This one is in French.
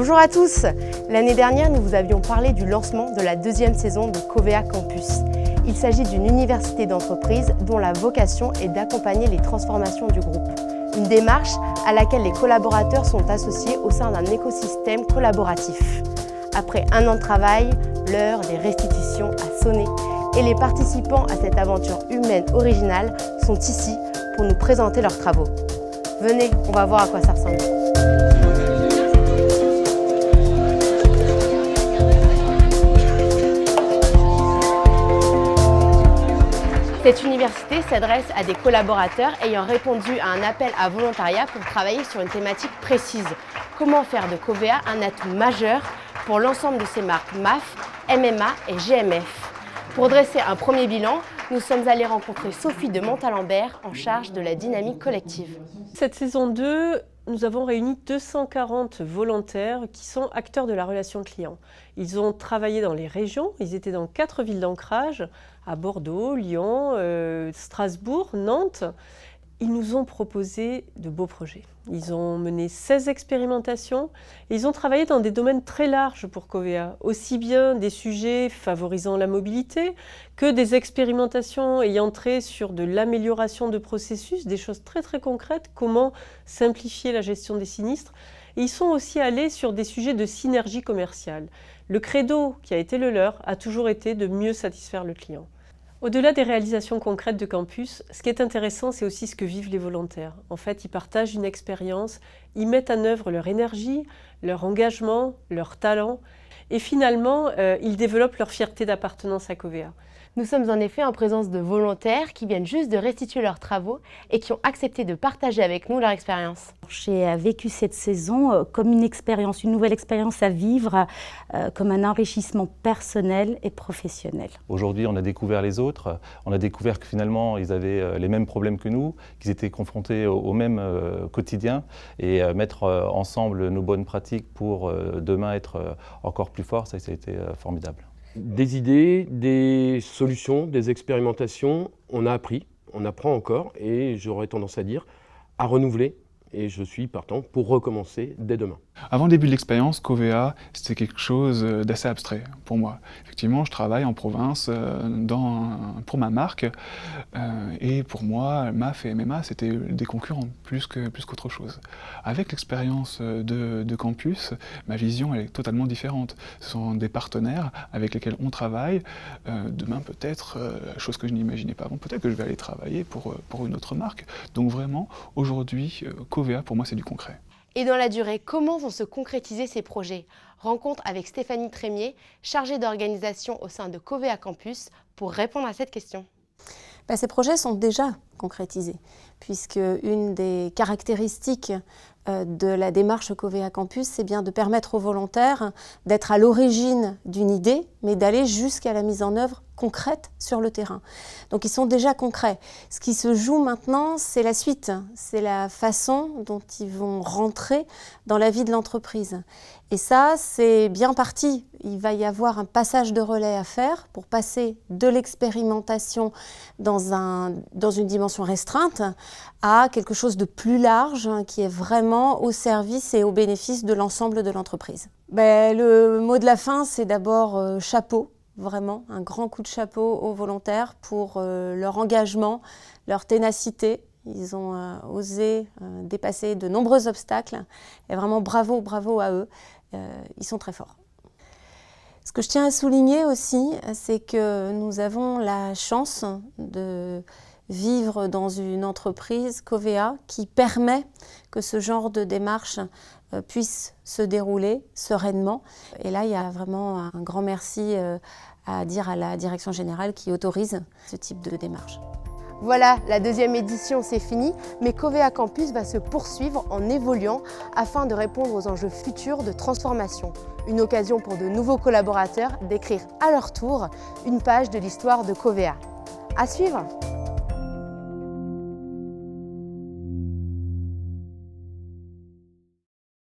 Bonjour à tous! L'année dernière, nous vous avions parlé du lancement de la deuxième saison de Covea Campus. Il s'agit d'une université d'entreprise dont la vocation est d'accompagner les transformations du groupe. Une démarche à laquelle les collaborateurs sont associés au sein d'un écosystème collaboratif. Après un an de travail, l'heure des restitutions a sonné et les participants à cette aventure humaine originale sont ici pour nous présenter leurs travaux. Venez, on va voir à quoi ça ressemble. Cette université s'adresse à des collaborateurs ayant répondu à un appel à volontariat pour travailler sur une thématique précise. Comment faire de Covea un atout majeur pour l'ensemble de ses marques MAF, MMA et GMF. Pour dresser un premier bilan, nous sommes allés rencontrer Sophie de Montalembert en charge de la dynamique collective. Cette saison 2, nous avons réuni 240 volontaires qui sont acteurs de la relation client. Ils ont travaillé dans les régions, ils étaient dans 4 villes d'ancrage, à Bordeaux, Lyon, Strasbourg, Nantes. Ils nous ont proposé de beaux projets. Ils ont mené 16 expérimentations et ils ont travaillé dans des domaines très larges pour Covea, aussi bien des sujets favorisant la mobilité que des expérimentations ayant trait sur de l'amélioration de processus, des choses très concrètes, comment simplifier la gestion des sinistres. Et ils sont aussi allés sur des sujets de synergie commerciale. Le credo qui a été le leur a toujours été de mieux satisfaire le client. Au-delà des réalisations concrètes de campus, ce qui est intéressant, c'est aussi ce que vivent les volontaires. En fait, ils partagent une expérience, ils mettent en œuvre leur énergie, leur engagement, leur talent, et finalement, ils développent leur fierté d'appartenance à Covea. Nous sommes en effet en présence de volontaires qui viennent juste de restituer leurs travaux et qui ont accepté de partager avec nous leur expérience. J'ai vécu cette saison comme une expérience, une nouvelle expérience à vivre, comme un enrichissement personnel et professionnel. Aujourd'hui, on a découvert les autres, on a découvert que finalement, ils avaient les mêmes problèmes que nous, qu'ils étaient confrontés au même quotidien et mettre ensemble nos bonnes pratiques pour demain être encore plus forts, ça a été formidable. Des idées, des solutions, des expérimentations, on a appris, on apprend encore et j'aurais tendance à dire à renouveler et je suis partant pour recommencer dès demain. Avant le début de l'expérience, Covea, c'était quelque chose d'assez abstrait pour moi. Effectivement, je travaille en province pour ma marque et pour moi, MAF et MMA, c'était des concurrents plus qu'autre chose. Avec l'expérience de campus, ma vision elle est totalement différente. Ce sont des partenaires avec lesquels on travaille. Demain, peut-être, chose que je n'imaginais pas avant, peut-être que je vais aller travailler pour une autre marque. Donc vraiment, aujourd'hui, Covea, pour moi, c'est du concret. Et dans la durée, comment vont se concrétiser ces projets? Rencontre avec Stéphanie Trémier, chargée d'organisation au sein de Covea Campus, pour répondre à cette question. Ces projets sont déjà concrétisés, puisque une des caractéristiques de la démarche Covea Campus, c'est bien de permettre aux volontaires d'être à l'origine d'une idée, mais d'aller jusqu'à la mise en œuvre concrète sur le terrain. Donc ils sont déjà concrets. Ce qui se joue maintenant, c'est la suite, c'est la façon dont ils vont rentrer dans la vie de l'entreprise. Et ça, c'est bien parti. Il va y avoir un passage de relais à faire pour passer de l'expérimentation dans une dimension restreinte à quelque chose de plus large qui est vraiment au service et au bénéfice de l'ensemble de l'entreprise. Le mot de la fin, c'est d'abord chapeau. Vraiment, un grand coup de chapeau aux volontaires pour leur engagement, leur ténacité. Ils ont osé dépasser de nombreux obstacles et vraiment bravo à eux. Ils sont très forts. Ce que je tiens à souligner aussi, c'est que nous avons la chance de vivre dans une entreprise, Covea, qui permet que ce genre de démarche puisse se dérouler sereinement. Et là, il y a vraiment un grand merci à dire à la direction générale qui autorise ce type de démarche. Voilà, la deuxième édition c'est fini, mais Covea Campus va se poursuivre en évoluant afin de répondre aux enjeux futurs de transformation. Une occasion pour de nouveaux collaborateurs d'écrire à leur tour une page de l'histoire de Covea. À suivre!